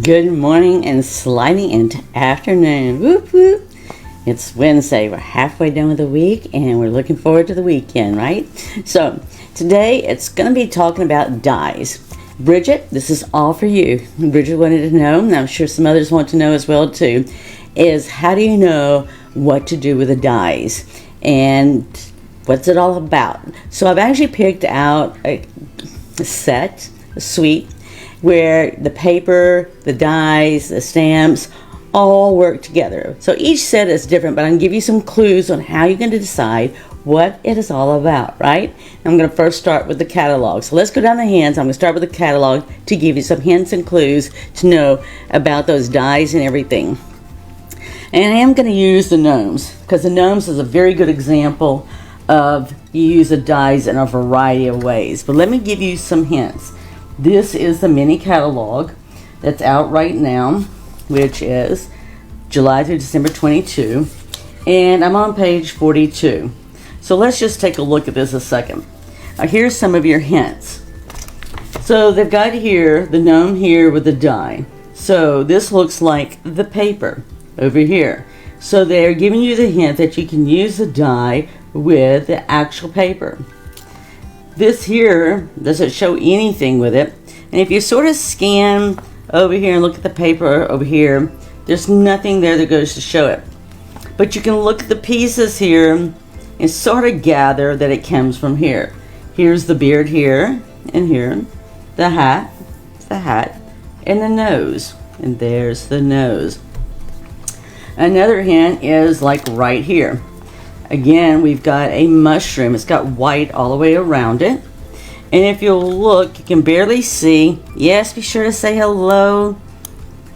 Good morning and sliding into afternoon. Whoop whoop. It's Wednesday. We're halfway done with the week and we're looking forward to the weekend, right? So today it's going to be talking about dies. Bridget, this is all for you. Bridget wanted to know, and I'm sure some others want to know as well too, is how do you know what to do with the dies and what's it all about? So I've actually picked out a suite where the paper, the dies, the stamps all work together. So each set is different, but I'm going to give you some clues on how you're going to decide what it is all about, right? I'm going to first start with the catalog. So let's go down the hands. I'm going to start with the catalog to give you some hints and clues to know about those dies and everything. And I am going to use the Gnomes because the Gnomes is a very good example of you use the dies in a variety of ways. But let me give you some hints. This is the mini catalog that's out right now, which is July through December 22, and I'm on page 42. So let's just take a look at this a second. Here's some of your hints. So they've got here the gnome here with the die. So this looks like the paper over here. So they're giving you the hint that you can use the die with the actual paper. This here doesn't show anything with it, and if you sort of scan over here and look at the paper over here, there's nothing there that goes to show it. But you can look at the pieces here and sort of gather that it comes from here. Here's the beard here, and here, the hat, and the nose, and there's the nose. Another hint is like right here. Again, we've got a mushroom. It's got white all the way around it. And if you'll look, you can barely see. Yes, be sure to say hello.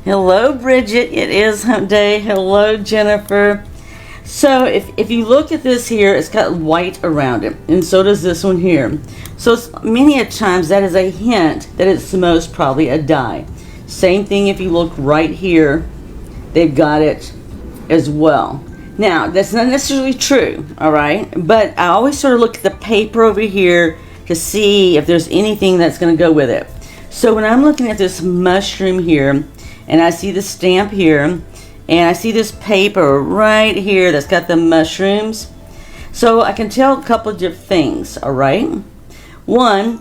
Hello, Bridget. It is hump day. Hello, Jennifer. So if you look at this here, it's got white around it. And so does this one here. So many a times that is a hint that it's most probably a die. Same thing if you look right here. They've got it as well. Now, that's not necessarily true, all right? But I always sort of look at the paper over here to see if there's anything that's going to go with it. So when I'm looking at this mushroom here, and I see the stamp here, and I see this paper right here that's got the mushrooms, so I can tell a couple of different things, all right? One,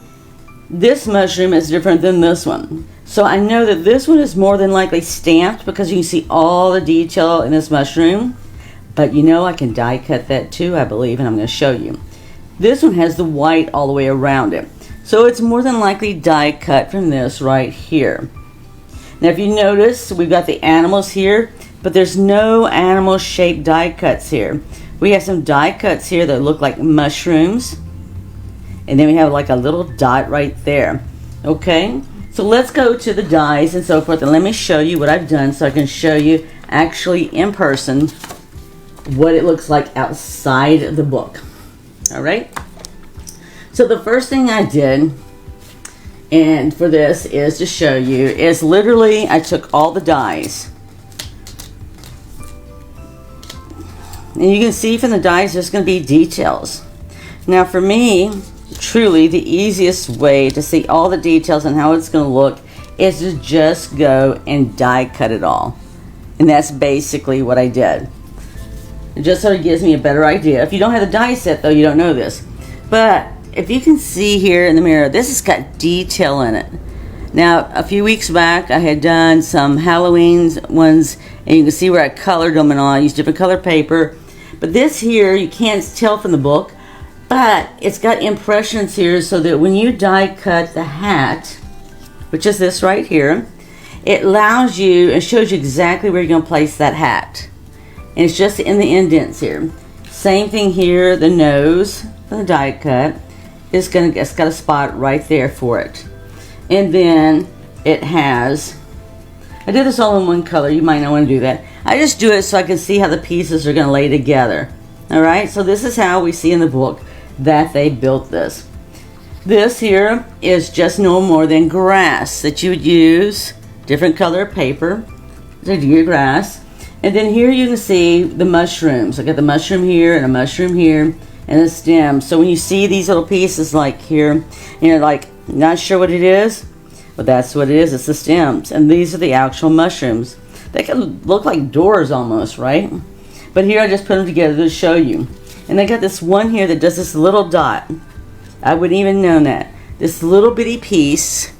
this mushroom is different than this one. So I know that this one is more than likely stamped because you can see all the detail in this mushroom. But you know I can die cut that too, I believe, and I'm going to show you. This one has the white all the way around it. So it's more than likely die cut from this right here. Now if you notice, we've got the animals here, but there's no animal shaped die cuts here. We have some die cuts here that look like mushrooms. And then we have like a little dot right there. Okay? So let's go to the dies and so forth, and let me show you what I've done so I can show you actually in person what it looks like outside of the book. All right. So the first thing I did, and for this is to show you, is literally I took all the dies. And you can see from the dies there's going to be details. Now for me, truly the easiest way to see all the details and how it's going to look is to just go and die cut it all. And that's basically what I did. It just sort of gives me a better idea. If you don't have the die set, though, you don't know this. But if you can see here in the mirror, this has got detail in it. Now, a few weeks back, I had done some Halloween ones, and you can see where I colored them and all. I used different color paper. But this here, you can't tell from the book, but it's got impressions here so that when you die cut the hat, which is this right here, it allows you and shows you exactly where you're going to place that hat. And it's just in the indents here. Same thing here, the nose for the die cut it's got a spot right there for it. And then it has, I did this all in one color, you might not want to do that. I just do it so I can see how the pieces are going to lay together. Alright, so this is how we see in the book that they built this. This here is just no more than grass that you would use, different color paper to do your grass. And then here you can see the mushrooms. I got the mushroom here and a mushroom here and a stem. So when you see these little pieces like here, you're like not sure what it is, But that's what it is. It's the stems. And these are the actual mushrooms. They can look like doors almost, right? But here I just put them together to show you. And I got this one here that does this little dot. I wouldn't even know that. This little bitty piece,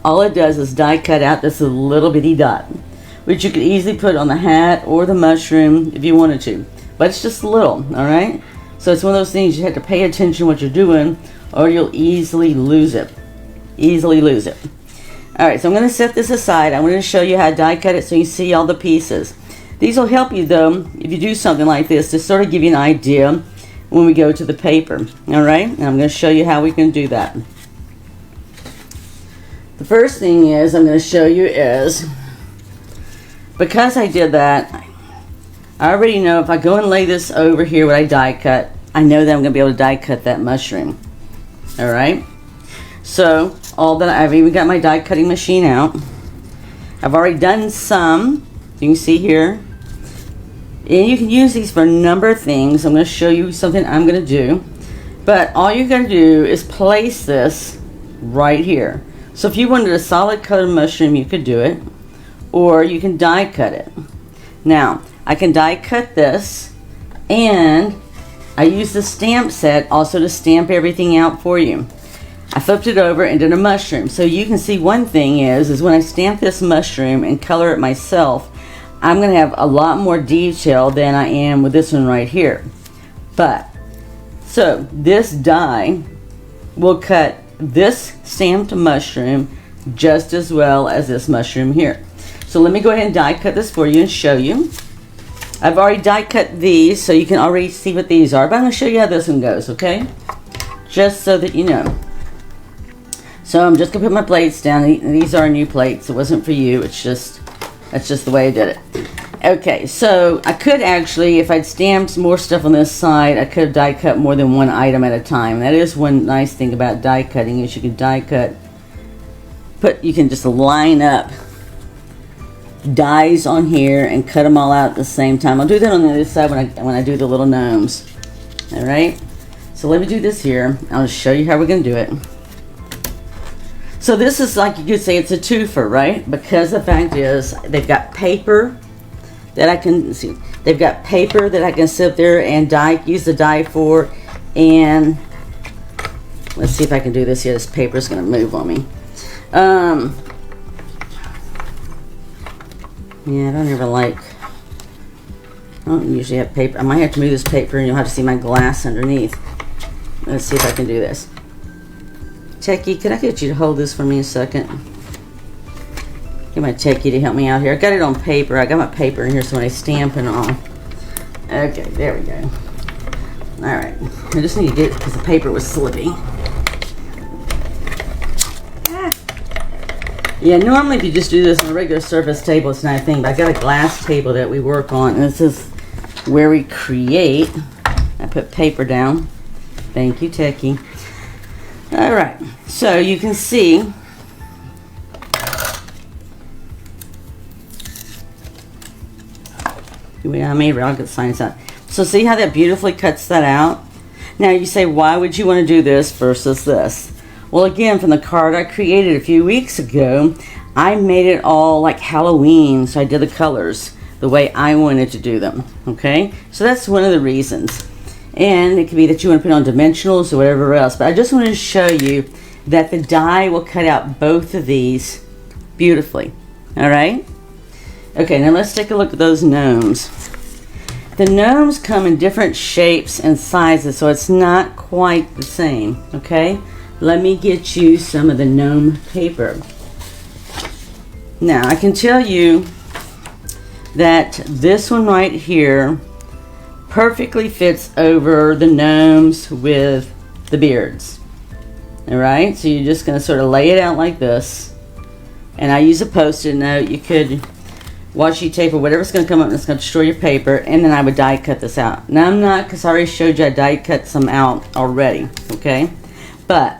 all it does is die cut out this little bitty dot, which you could easily put on the hat or the mushroom if you wanted to. But it's just little, alright? So it's one of those things you have to pay attention to what you're doing, or you'll easily lose it. Easily lose it. Alright, so I'm going to set this aside. I wanted to show you how to die cut it so you see all the pieces. These will help you though, if you do something like this, to sort of give you an idea when we go to the paper. Alright, and I'm going to show you how we can do that. The first thing is I'm going to show you is, because I did that, I already know if I go and lay this over here what I die cut, I know that I'm going to be able to die cut that mushroom. Alright, so all that I've even got my die cutting machine out. I've already done some, you can see here, and you can use these for a number of things. I'm going to show you something I'm going to do, but all you're going to do is place this right here. So if you wanted a solid colored mushroom, you could do it, or you can die cut it. Now I can die cut this, and I use the stamp set also to stamp everything out for you. I flipped it over and did a mushroom. So you can see one thing is when I stamp this mushroom and color it myself, I'm going to have a lot more detail than I am with this one right here. But, so this die will cut this stamped mushroom just as well as this mushroom here. So let me go ahead and die cut this for you and show you. I've already die cut these, so you can already see what these are, but I'm going to show you how this one goes, okay? Just so that you know. So I'm just going to put my plates down. These are new plates. It wasn't for you. It's just, that's just the way I did it. Okay, so I could actually, if I'd stamped more stuff on this side, I could have die cut more than one item at a time. That is one nice thing about die cutting, is you can die cut, you can just line up dies on here and cut them all out at the same time. I'll do that on the other side when I do the little gnomes. Alright, so let me do this here. I'll just show you how we're going to do it. So this is, like you could say, it's a twofer, right? Because the fact is, they've got paper that I can see. They've got paper that I can sit there and use the die for. And let's see if I can do this here. This paper is going to move on me. Yeah, I don't usually have paper. I might have to move this paper and you'll have to see my glass underneath. Let's see if I can do this. Techie, could I get you to hold this for me a second? Get my Techie to help me out here. I got it on paper. I got my paper in here so when I stamp and all. Okay, there we go. Alright. I just need to get it because the paper was slipping. Yeah, normally if you just do this on a regular surface table, it's not a thing, but I got a glass table that we work on, and this is where we create. I put paper down. Thank you, Techie. Alright, so you can see I'll get science out. So see how that beautifully cuts that out? Now you say, why would you want to do this versus this? Well, again, from the card I created a few weeks ago, I made it all like Halloween, so I did the colors the way I wanted to do them, okay? So that's one of the reasons. And it could be that you want to put on dimensionals or whatever else, but I just wanted to show you that the die will cut out both of these beautifully, all right? Okay, now let's take a look at those gnomes. The gnomes come in different shapes and sizes, so it's not quite the same, okay? Let me get you some of the gnome paper. Now, I can tell you that this one right here perfectly fits over the gnomes with the beards. Alright, so you're just going to sort of lay it out like this. And I use a post-it note. You could washi tape or whatever's going to come up that's going to destroy your paper, and then I would die cut this out. Now I'm not, because I already showed you I die cut some out already, okay? But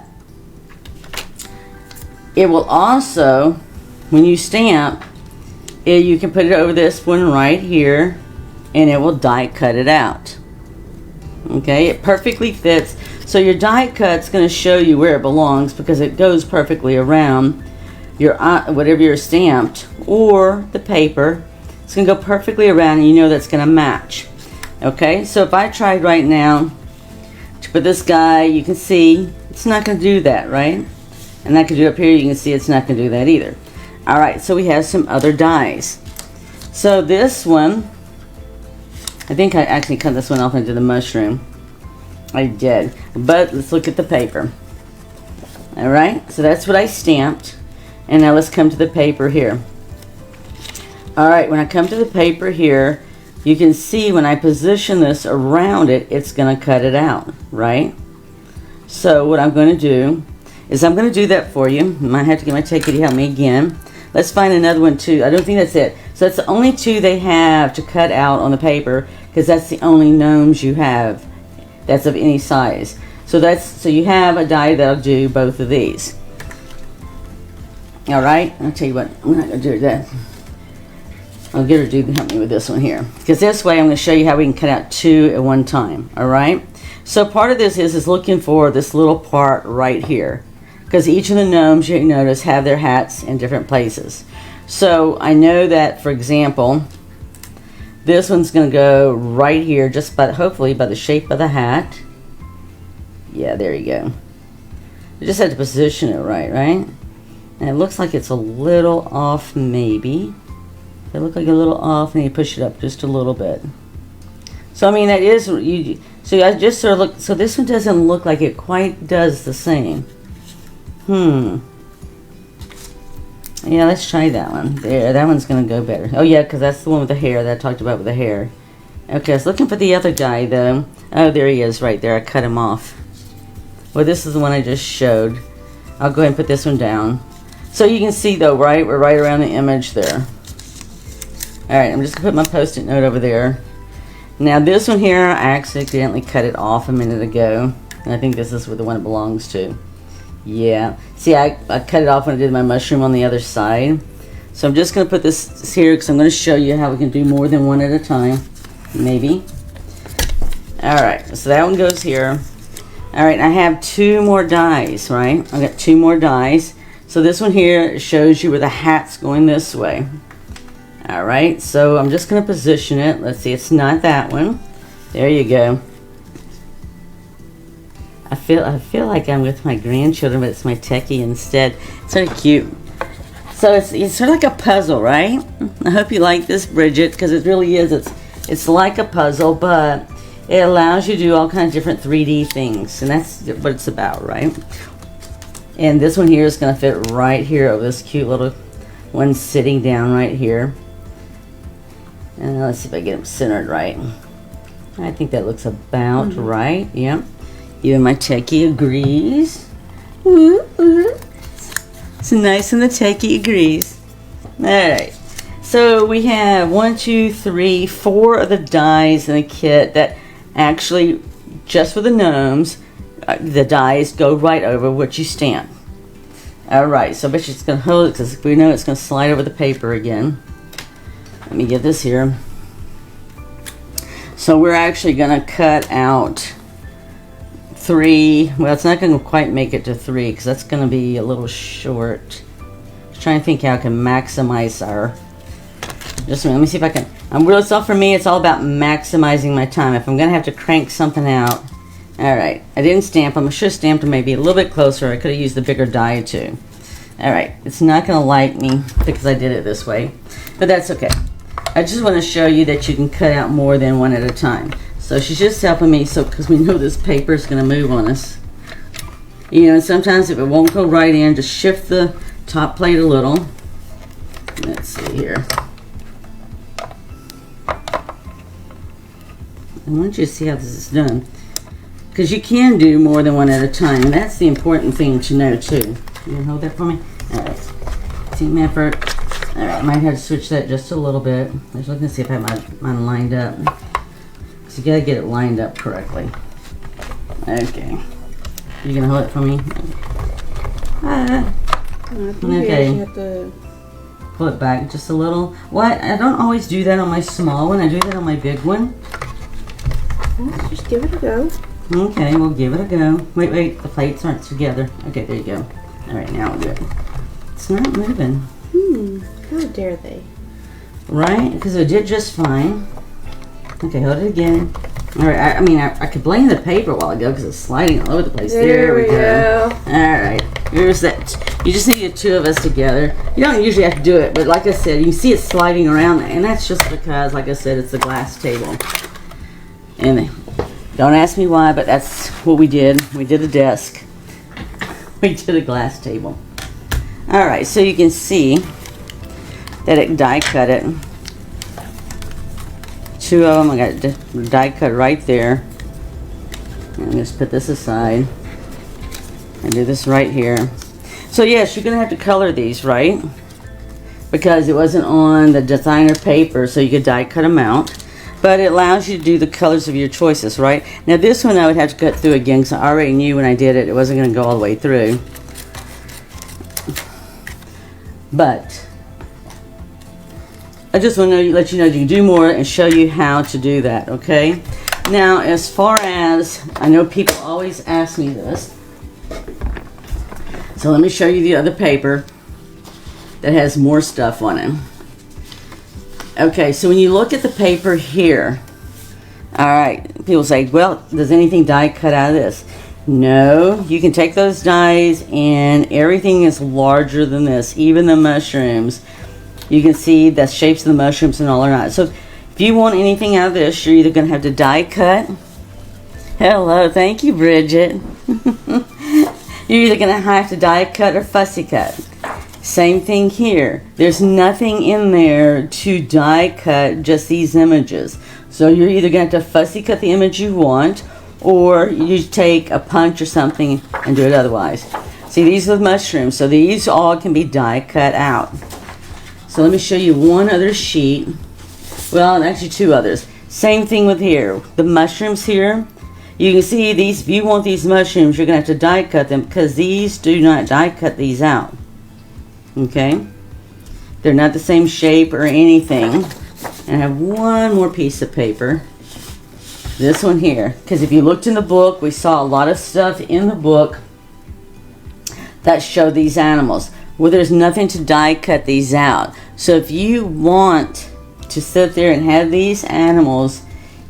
it will also, when you stamp, you can put it over this one right here, and it will die cut it out. Okay, it perfectly fits. So your die cut's going to show you where it belongs because it goes perfectly around your whatever you're stamped or the paper. It's going to go perfectly around, and you know that's going to match. Okay, so if I tried right now to put this guy, you can see it's not going to do that, right? And I can do up here, you can see it's not going to do that either. All right, so we have some other dies. So this one, I think I actually cut this one off into the mushroom. I did, but let's look at the paper. All right, so that's what I stamped. And now let's come to the paper here. All right, when I come to the paper here, you can see when I position this around it, it's going to cut it out, right? So what I'm going to do is I'm going to do that for you. I might have to get my techie to help me again. Let's find another one too. I don't think that's it. So that's the only two they have to cut out on the paper, because that's the only gnomes you have that's of any size. So you have a die that'll do both of these. All right, I'll tell you what, I'm not going to do that. I'll get her to help me with this one here, because this way I'm going to show you how we can cut out two at one time. All right, so part of this is looking for this little part right here, because each of the gnomes, you notice, have their hats in different places. So I know that, for example, this one's going to go right here, just by, hopefully by the shape of the hat. Yeah, there you go. You just have to position it right? And it looks like it's a little off, maybe. It looks like a little off, and you push it up just a little bit. So I mean, that is you. So I just sort of look. So this one doesn't look like it quite does the same. Yeah, let's try that one. There, that one's gonna go better. Oh yeah, because that's the one with the hair that I talked about with the hair. Okay, I was looking for the other guy though. Oh, there he is, right there. I cut him off. Well, this is the one I just showed. I'll go ahead and put this one down. So you can see though, right? We're right around the image there. All right, I'm just gonna put my post-it note over there. Now this one here, I accidentally cut it off a minute ago, and I think this is where the one it belongs to. Yeah, see, I cut it off when I did my mushroom on the other side. So I'm just gonna put this here because I'm gonna show you how we can do more than one at a time, maybe. All right, so that one goes here. All right, I have two more dies, right? I got two more dies. So this one here shows you where the hat's going this way. All right, so I'm just going to position it. Let's see, it's not that one. There you go. I feel like I'm with my grandchildren, but it's my techie instead. It's sort of cute. So it's sort of like a puzzle, right? I hope you like this, Bridget, because it really is. It's like a puzzle, but it allows you to do all kinds of different 3D things, and that's what it's about, right? And this one here is going to fit right here over this cute little one sitting down right here. And let's see if I get them centered right. I think that looks about right. Yep. Even my techie agrees. Woo, woo. It's nice and the techie agrees. Alright. So we have 1, 2, 3, 4 of the dies in the kit that actually, just for the gnomes, the dies go right over what you stamp. Alright, so I bet you it's going to hold it because we know it's going to slide over the paper again. Let me get this here. So we're actually going to cut out 3. Well, it's not going to quite make it to 3 because that's going to be a little short. Just trying to think how I can maximize our. Just a minute, let me see if I can. It's all for me. It's all about maximizing my time. If I'm going to have to crank something out. All right, I didn't stamp them. I should have stamped them maybe a little bit closer. I could have used the bigger die too. All right, it's not going to like me because I did it this way, but that's okay. I just want to show you that you can cut out more than one at a time. So she's just helping me, so because we know this paper is going to move on us. You know, sometimes if it won't go right in, just shift the top plate a little. Let's see here. I want you to see how this is done, because you can do more than one at a time. That's the important thing to know too. You can hold that for me? All right. Team effort. All right, I might have to switch that just a little bit. I'm just looking to see if I have mine lined up. So you gotta get it lined up correctly. Okay. You gonna hold it for me? Okay. You have to pull it back just a little. What? I don't always do that on my small one. I do that on my big one. Well, just give it a go. Okay, we'll give it a go. Wait, the plates aren't together. Okay, there you go. All right, now we'll do it. It's not moving. How dare they? Right? Because it did just fine. Okay, hold it again. All right, I could blame the paper a while ago because it's sliding all over the place. There we go. All right, here's that. You just need the two of us together. You don't usually have to do it, but like I said, you see it sliding around, and that's just because, like I said, it's a glass table. And don't ask me why, but that's what we did. We did a desk. We did a glass table. All right, so you can see that it die cut it. Two of them, I got die cut right there. And just put this aside and do this right here. So yes, you're gonna have to color these, right? Because it wasn't on the designer paper, so you could die cut them out. But it allows you to do the colors of your choices, right? Now this one I would have to cut through again because I already knew when I did it, it wasn't gonna go all the way through. But I just want to let you know you can do more and show you how to do that, okay? Now, as far as, I know people always ask me this. So let me show you the other paper that has more stuff on it. Okay, so when you look at the paper here, all right, people say, well, does anything die cut out of this? No, you can take those dies and everything is larger than this, even the mushrooms. You can see the shapes of the mushrooms and all or not. So if you want anything out of this, you're either going to have to die cut. Hello, thank you, Bridget. You're either going to have to die cut or fussy cut. Same thing here. There's nothing in there to die cut just these images. So you're either going to have to fussy cut the image you want, or you take a punch or something and do it otherwise. See, these are the mushrooms, so these all can be die cut out. So let me show you one other sheet. Well, actually two others. Same thing with here. The mushrooms here. You can see these, if you want these mushrooms, you're going to have to die cut them because these do not die cut these out. Okay? They're not the same shape or anything. And I have one more piece of paper. This one here. Because if you looked in the book, we saw a lot of stuff in the book that showed these animals. Well, there's nothing to die cut these out. So if you want to sit there and have these animals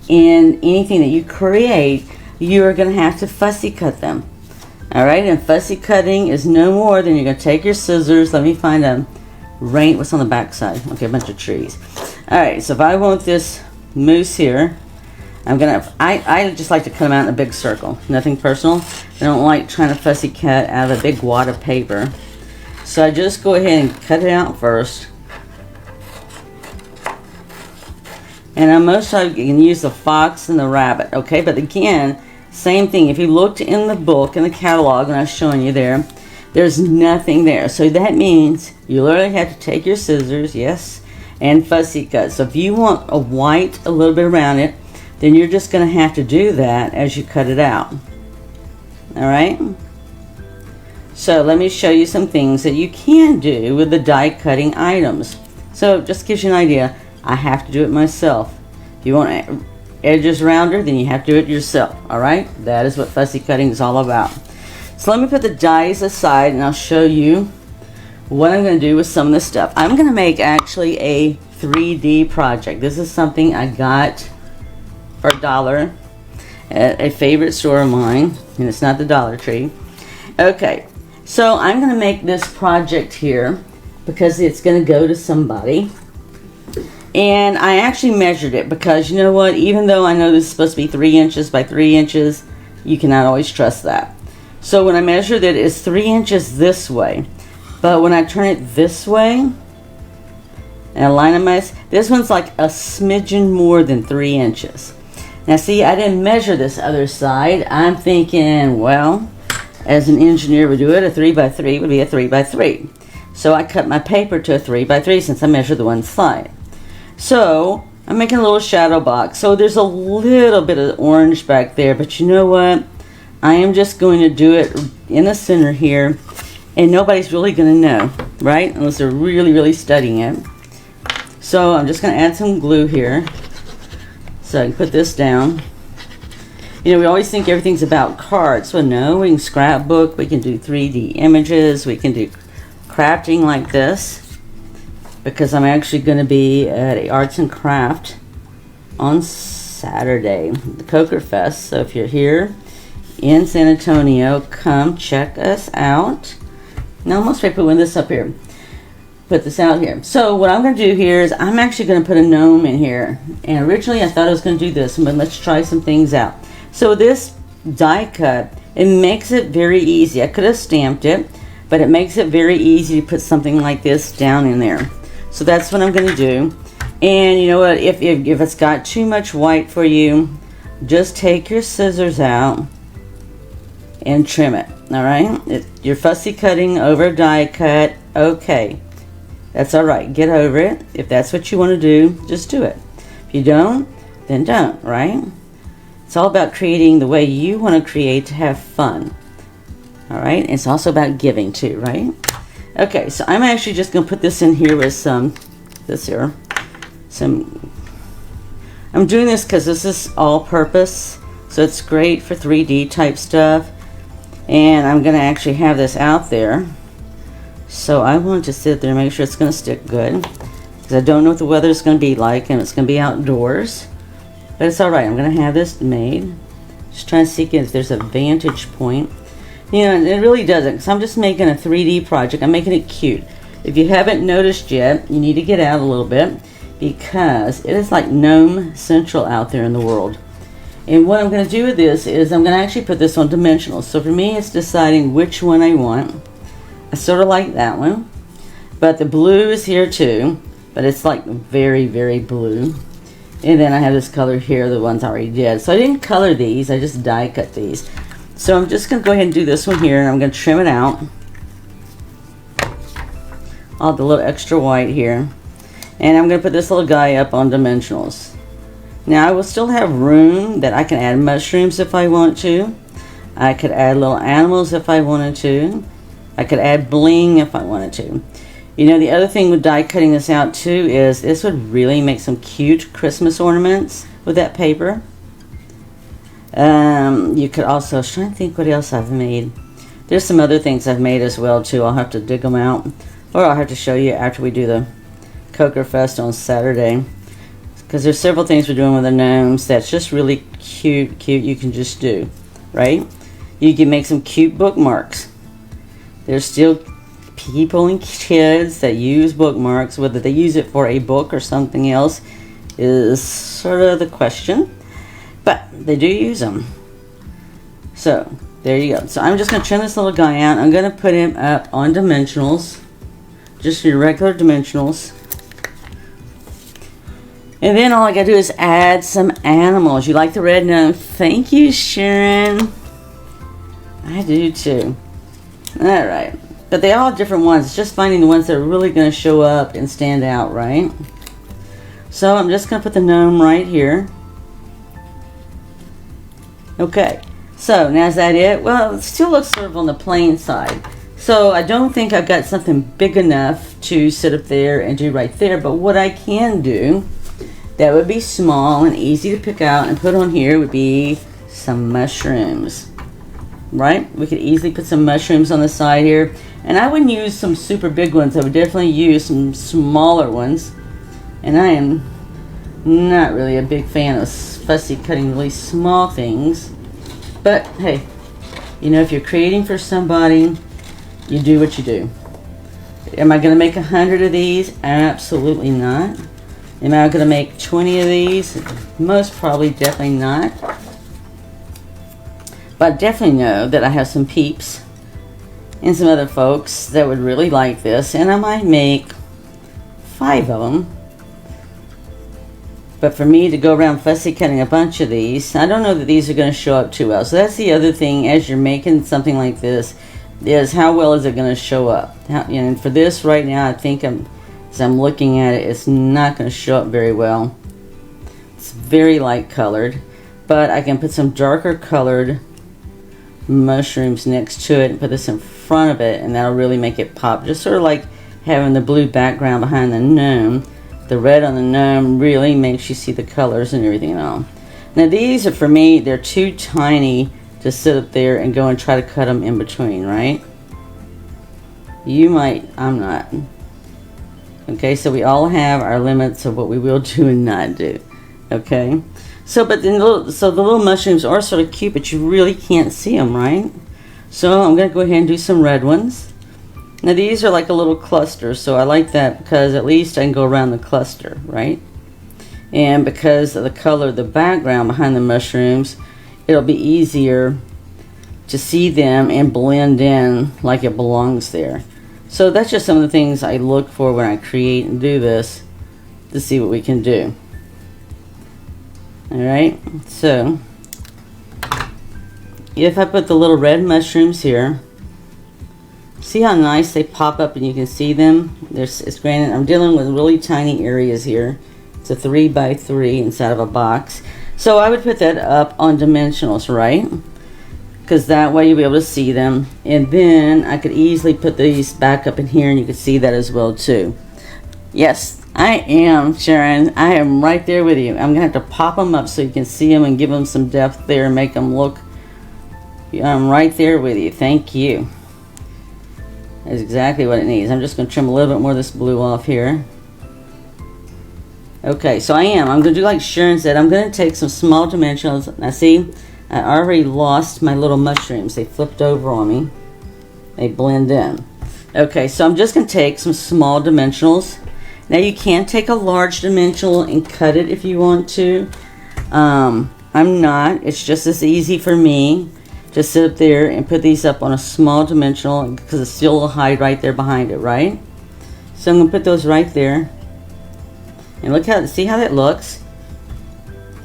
in anything that you create, you're going to have to fussy cut them. Alright, and fussy cutting is no more than you're going to take your scissors. Let me find a rain. What's on the back side? Okay, a bunch of trees. Alright, so if I want this moose here, I'm going to, I just like to cut them out in a big circle. Nothing personal. I don't like trying to fussy cut out of a big wad of paper. So I just go ahead and cut it out first. And I most of you can use the fox and the rabbit, okay? But again, same thing. If you looked in the book, in the catalog, when I was showing you there, there's nothing there. So that means you literally have to take your scissors, yes, and fussy cut. So if you want a white a little bit around it, then you're just going to have to do that as you cut it out. All right? So let me show you some things that you can do with the die cutting items. So just gives you an idea. I have to do it myself. If you want edges rounder, then you have to do it yourself. Alright? That is what fussy cutting is all about. So let me put the dies aside and I'll show you what I'm going to do with some of this stuff. I'm going to make actually a 3D project. This is something I got for $1 at a favorite store of mine. And it's not the Dollar Tree. Okay. So I'm going to make this project here because it's going to go to somebody. And I actually measured it because you know what? Even though I know this is supposed to be 3 inches by 3 inches, you cannot always trust that. So when I measured it, it's 3 inches this way. But when I turn it this way, and I line up this one's like a smidgen more than 3 inches. Now see, I didn't measure this other side. I'm thinking, well, as an engineer would do it, a 3 by 3 would be a 3 by 3. So I cut my paper to a 3 by 3 since I measured the one side. So I'm making a little shadow box. So there's a little bit of orange back there, but you know what? I am just going to do it in the center here, and nobody's really going to know, right? Unless they're really, really studying it. So I'm just going to add some glue here. So I can put this down. You know, we always think everything's about cards. Well, no, we can scrapbook, we can do 3D images, we can do crafting like this because I'm actually going to be at a arts and craft on Saturday, the Coker Fest. So if you're here in San Antonio, come check us out. Now I'm going to put this up here. Put this out here. So what I'm going to do here is I'm actually going to put a gnome in here. And originally I thought I was going to do this, but let's try some things out. So this die cut, it makes it very easy. I could have stamped it, but it makes it very easy to put something like this down in there. So that's what I'm going to do. And you know what, if it's got too much white for you, just take your scissors out and trim it. Alright, you're fussy cutting over die cut. Okay, that's alright, get over it. If that's what you want to do, just do it. If you don't, then don't, right? It's all about creating the way you want to create to have fun. Alright, it's also about giving too, right? Okay, so I'm actually just going to put this in here with I'm doing this because this is all purpose, so it's great for 3D type stuff. And I'm going to actually have this out there. So I want to sit there and make sure it's going to stick good. Because I don't know what the weather is going to be like, and it's going to be outdoors. But it's alright, I'm going to have this made. Just trying to see if there's a vantage point. You know, it really doesn't, because I'm just making a 3D project. I'm making it cute. If you haven't noticed yet, you need to get out a little bit, because it is like Gnome Central out there in the world. And what I'm going to do with this is I'm going to actually put this on dimensional. So for me, it's deciding which one I want. I sort of like that one. But the blue is here too. But it's like very, very blue. And then I have this color here, the ones I already did. So I didn't color these, I just die cut these. So I'm just going to go ahead and do this one here, and I'm going to trim it out. All the little extra white here. And I'm going to put this little guy up on dimensionals. Now I will still have room that I can add mushrooms if I want to. I could add little animals if I wanted to. I could add bling if I wanted to. You know, the other thing with die cutting this out too is this would really make some cute Christmas ornaments with that paper. You could also, I was trying to think what else I've made. There's some other things I've made as well too. I'll have to dig them out, or I'll have to show you after we do the Coker Fest on Saturday. Because there's several things we're doing with the gnomes that's just really cute you can just do, right? You can make some cute bookmarks. There's still people and kids that use bookmarks. Whether they use it for a book or something else is sort of the question. But they do use them. So, there you go. So I'm just going to trim this little guy out. I'm going to put him up on dimensionals. Just your regular dimensionals. And then all I gotta do is add some animals. You like the red gnome? Thank you, Sharon. I do too. Alright. But they all have different ones. It's just finding the ones that are really going to show up and stand out, right? So I'm just going to put the gnome right here. Okay. So now is that it? Well, it still looks sort of on the plain side. So I don't think I've got something big enough to sit up there and do right there. But what I can do that would be small and easy to pick out and put on here would be some mushrooms. Right? We could easily put some mushrooms on the side here. And I wouldn't use some super big ones. I would definitely use some smaller ones. And I am not really a big fan of fussy cutting really small things. But hey, you know, if you're creating for somebody, you do what you do. Am I going to make 100 of these? Absolutely not. Am I going to make 20 of these? Most probably, definitely not. But I definitely know that I have some peeps and some other folks that would really like this. And I might make 5 of them. But for me to go around fussy cutting a bunch of these, I don't know that these are going to show up too well. So that's the other thing as you're making something like this, is how well is it going to show up. And for this right now, I think as I'm looking at it, it's not going to show up very well. It's very light colored, but I can put some darker colored mushrooms next to it and put this in front of it, and that'll really make it pop. Just sort of like having the blue background behind the gnome. The red on the gnome really makes you see the colors and everything and all. Now these are, for me, they're too tiny to sit up there and go and try to cut them in between, right? You might, I'm not. Okay, so we all have our limits of what we will do and not do. Okay, so but then the little mushrooms are sort of cute, but you really can't see them, right? So I'm going to go ahead and do some red ones. Now these are like a little cluster, so I like that because at least I can go around the cluster, right? And because of the color of the background behind the mushrooms, it'll be easier to see them and blend in like it belongs there. So that's just some of the things I look for when I create and do this to see what we can do. Alright, so if I put the little red mushrooms here, see how nice they pop up and you can see them? It's granted, I'm dealing with really tiny areas here. It's a 3 by 3 inside of a box. So I would put that up on dimensionals, right? Because that way you'll be able to see them. And then I could easily put these back up in here and you could see that as well too. Yes, I am, Sharon. I am right there with you. I'm going to have to pop them up so you can see them and give them some depth there and make them look. I'm right there with you. Thank you. That's exactly what it needs. I'm just going to trim a little bit more of this blue off here. Okay, so I'm going to do like Sharon said. I'm going to take some small dimensionals. Now see, I already lost my little mushrooms. They flipped over on me. They blend in. Okay, so I'm just going to take some small dimensionals. Now you can take a large dimensional and cut it if you want to. I'm not. It's just as easy for me to sit up there and put these up on a small dimensional because it still will hide right there behind it, right? So I'm going to put those right there. And look how, see how that looks?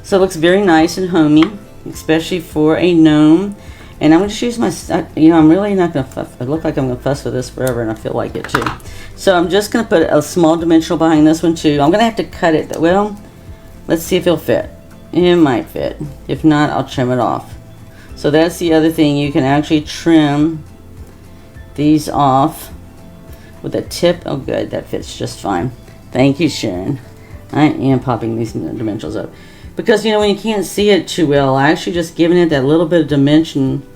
So it looks very nice and homey, especially for a gnome. And I'm going to just use my, I'm really not going to fuss. I look like I'm going to fuss with this forever, and I feel like it too. So I'm just going to put a small dimensional behind this one too. I'm going to have to cut it. Well, let's see if it'll fit. It might fit. If not, I'll trim it off. So that's the other thing. You can actually trim these off with a tip. Oh, good. That fits just fine. Thank you, Sharon. I am popping these dimensionals up. Because, when you can't see it too well, actually just giving it that little bit of dimension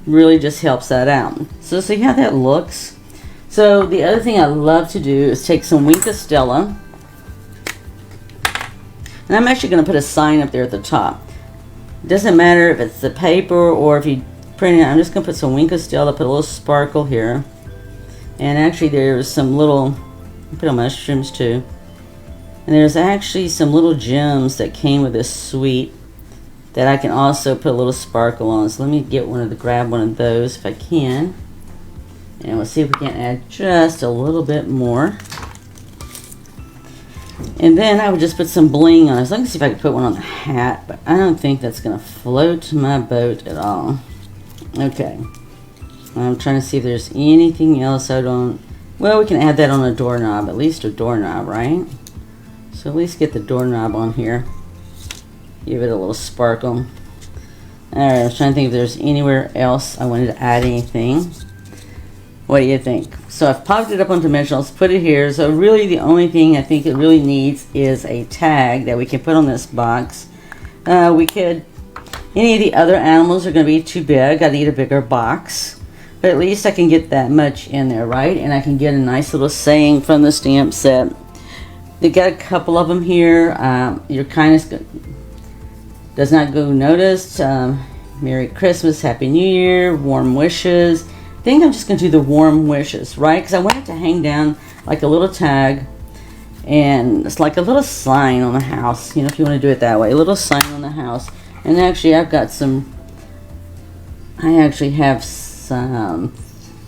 really just helps that out. So see how that looks? So the other thing I love to do is take some Stella. And I'm actually going to put a sign up there at the top. It doesn't matter if it's the paper or if you print it. I'm just going to put some Stella, put a little sparkle here. And actually there's some little, put on mushrooms too. And there's actually some little gems that came with this suite that I can also put a little sparkle on. So let me grab one of those if I can. And we'll see if we can add just a little bit more. And then I would just put some bling on it. So let me see if I can put one on the hat, but I don't think that's going to float my boat at all. Okay. I'm trying to see if there's anything else I don't... Well, we can add that on a doorknob, at least a doorknob, right? So at least get the doorknob on here. Give it a little sparkle. Alright, I was trying to think if there's anywhere else I wanted to add anything. What do you think? So I've popped it up on dimensionals, put it here. So really the only thing I think it really needs is a tag that we can put on this box. We could, any of the other animals are going to be too big. I need a bigger box. But at least I can get that much in there, right? And I can get a nice little saying from the stamp set. They got a couple of them here. Your kindness does not go noticed. Merry Christmas, Happy New Year, warm wishes. I think I'm just going to do the warm wishes, right? Because I want it to hang down like a little tag. And it's like a little sign on the house. If you want to do it that way. A little sign on the house. And actually, I actually have some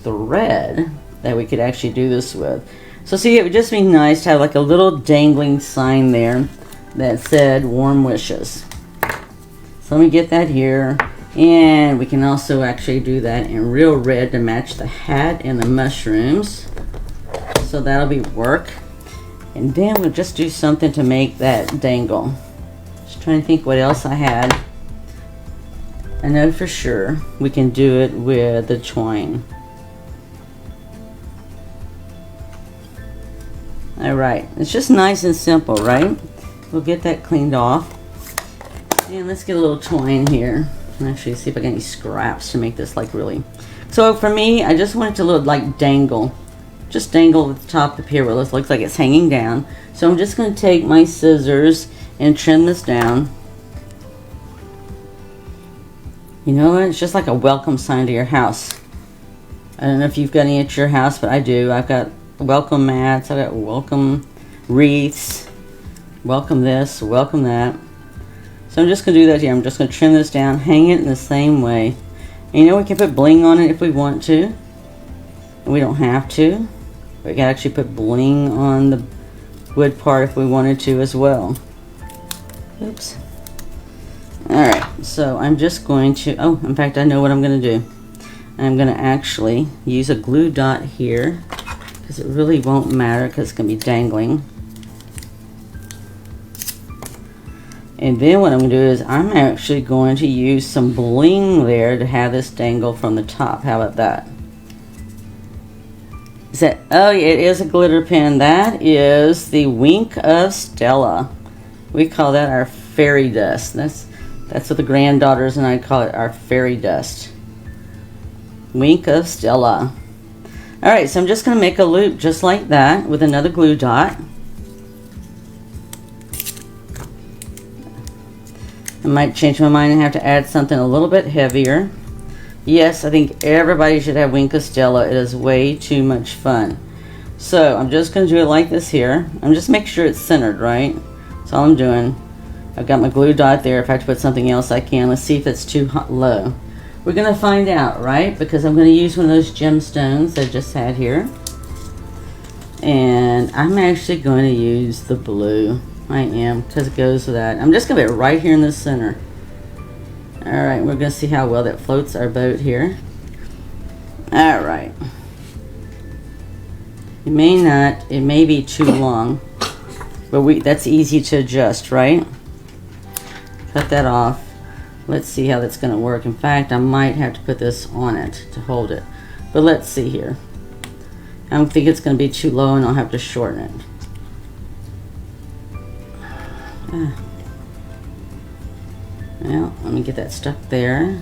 thread that we could actually do this with. So see, it would just be nice to have like a little dangling sign there that said warm wishes. So let me get that here. And we can also actually do that in real red to match the hat and the mushrooms. So that'll be work. And then we'll just do something to make that dangle. Just trying to think what else I had. I know for sure we can do it with the twine. Alright, it's just nice and simple, right? We'll get that cleaned off. And let's get a little twine here. Actually, see if I get any scraps to make this like really. So for me, I just want it to look like dangle. just dangle at the top up here where it looks like it's hanging down. So I'm just going to take my scissors and trim this down. You know what? It's just like a welcome sign to your house. I don't know if you've got any at your house, but I do. I've got welcome mats, I've got welcome wreaths, welcome this, welcome that. So I'm just going to do that here. I'm just going to trim this down, hang it in the same way. And you know, we can put bling on it if we want to. We don't have to. We can actually put bling on the wood part if we wanted to as well. Oops. Alright, so I'm just going to, oh, in fact, I know what I'm going to do. I'm going to actually use a glue dot here, because it really won't matter because it's going to be dangling. And then what I'm going to do is I'm actually going to use some bling there to have this dangle from the top. How about that? Is that, oh yeah, it is a glitter pen. That is the Wink of Stella. We call that our fairy dust. That's what the granddaughters and I call it, our fairy dust. Wink of Stella. Alright, so I'm just going to make a loop just like that with another glue dot. I might change my mind and have to add something a little bit heavier. Yes, I think everybody should have Wink of Stella. It is way too much fun. So I'm just going to do it like this here. I'm just making sure it's centered, right? That's all I'm doing. I've got my glue dot there. If I have to put something else, I can. Let's see if it's too low. We're going to find out, right? Because I'm going to use one of those gemstones I just had here. And I'm actually going to use the blue. I am, because it goes with that. I'm just going to put it right here in the center. Alright, we're going to see how well that floats our boat here. Alright. It may be too long. But that's easy to adjust, right? Cut that off. Let's see how that's going to work. In fact, I might have to put this on it to hold it. But let's see here. I don't think it's going to be too low and I'll have to shorten it. Well, let me get that stuck there.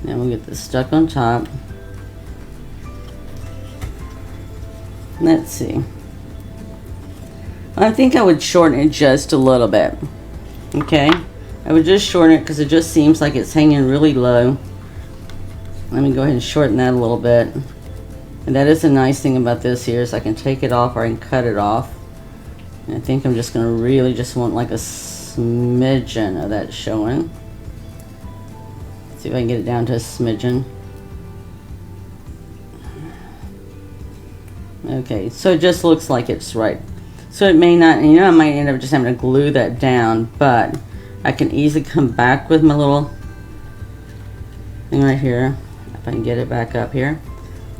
Then we'll get this stuck on top. Let's see. I think I would shorten it just a little bit. Okay? I would just shorten it because it just seems like it's hanging really low. Let me go ahead and shorten that a little bit. And that is the nice thing about this here is I can take it off or I can cut it off. And I think I'm just going to really just want like a smidgen of that showing. See if I can get it down to a smidgen. Okay, so it just looks like it's right. So it may not, you know, I might end up just having to glue that down, but I can easily come back with my little thing right here. If I can get it back up here.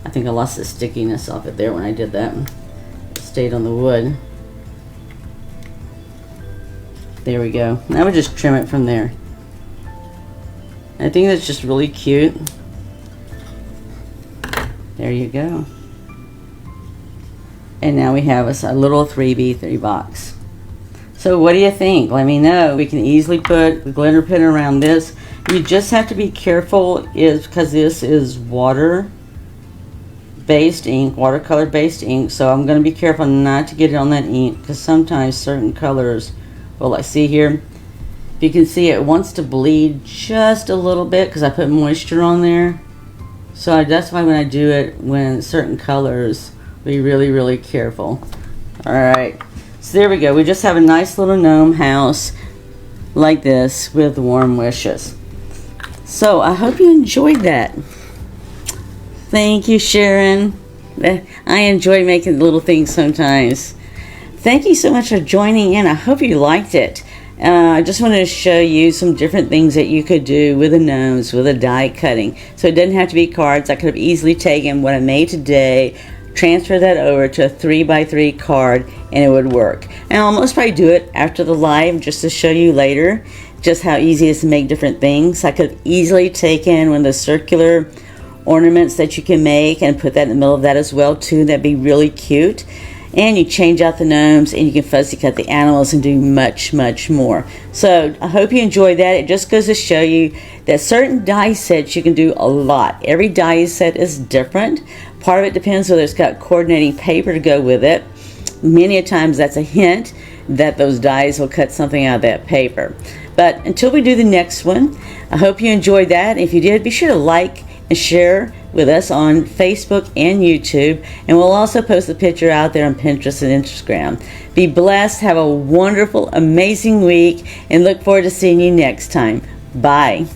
I think I lost the stickiness off it there when I did that. It stayed on the wood. There we go. Now we just trim it from there. I think that's just really cute. There you go. And now we have a little 3x3 box. So what do you think? Let me know. We can easily put the glitter pen around this. You just have to be careful because this is water-based ink, watercolor-based ink. So I'm going to be careful not to get it on that ink because sometimes certain colors, well, I see here, you can see it wants to bleed just a little bit because I put moisture on there. So that's why when I do it, when certain colors, be really, really careful. Alright, so there we go. We just have a nice little gnome house like this with warm wishes. So I hope you enjoyed that. Thank you, Sharon. I enjoy making little things sometimes. Thank you so much for joining in. I hope you liked it. I just wanted to show you some different things that you could do with the gnomes, with a die cutting. So it doesn't have to be cards. I could have easily taken what I made today, transfer that over to a 3x3 card, and it would work. And I'll most probably do it after the live just to show you later just how easy it is to make different things. I could have easily taken one of the circular ornaments that you can make and put that in the middle of that as well too. That'd be really cute. and you change out the gnomes, and you can fussy cut the animals and do much, much more. So I hope you enjoyed that. It just goes to show you that certain die sets you can do a lot. Every die set is different. Part of it depends whether it's got coordinating paper to go with it. Many a times that's a hint that those dies will cut something out of that paper. But until we do the next one, I hope you enjoyed that. If you did, be sure to like and share with us on Facebook and YouTube, and we'll also post the picture out there on Pinterest and Instagram. Be blessed, have a wonderful, amazing week, and look forward to seeing you next time. Bye.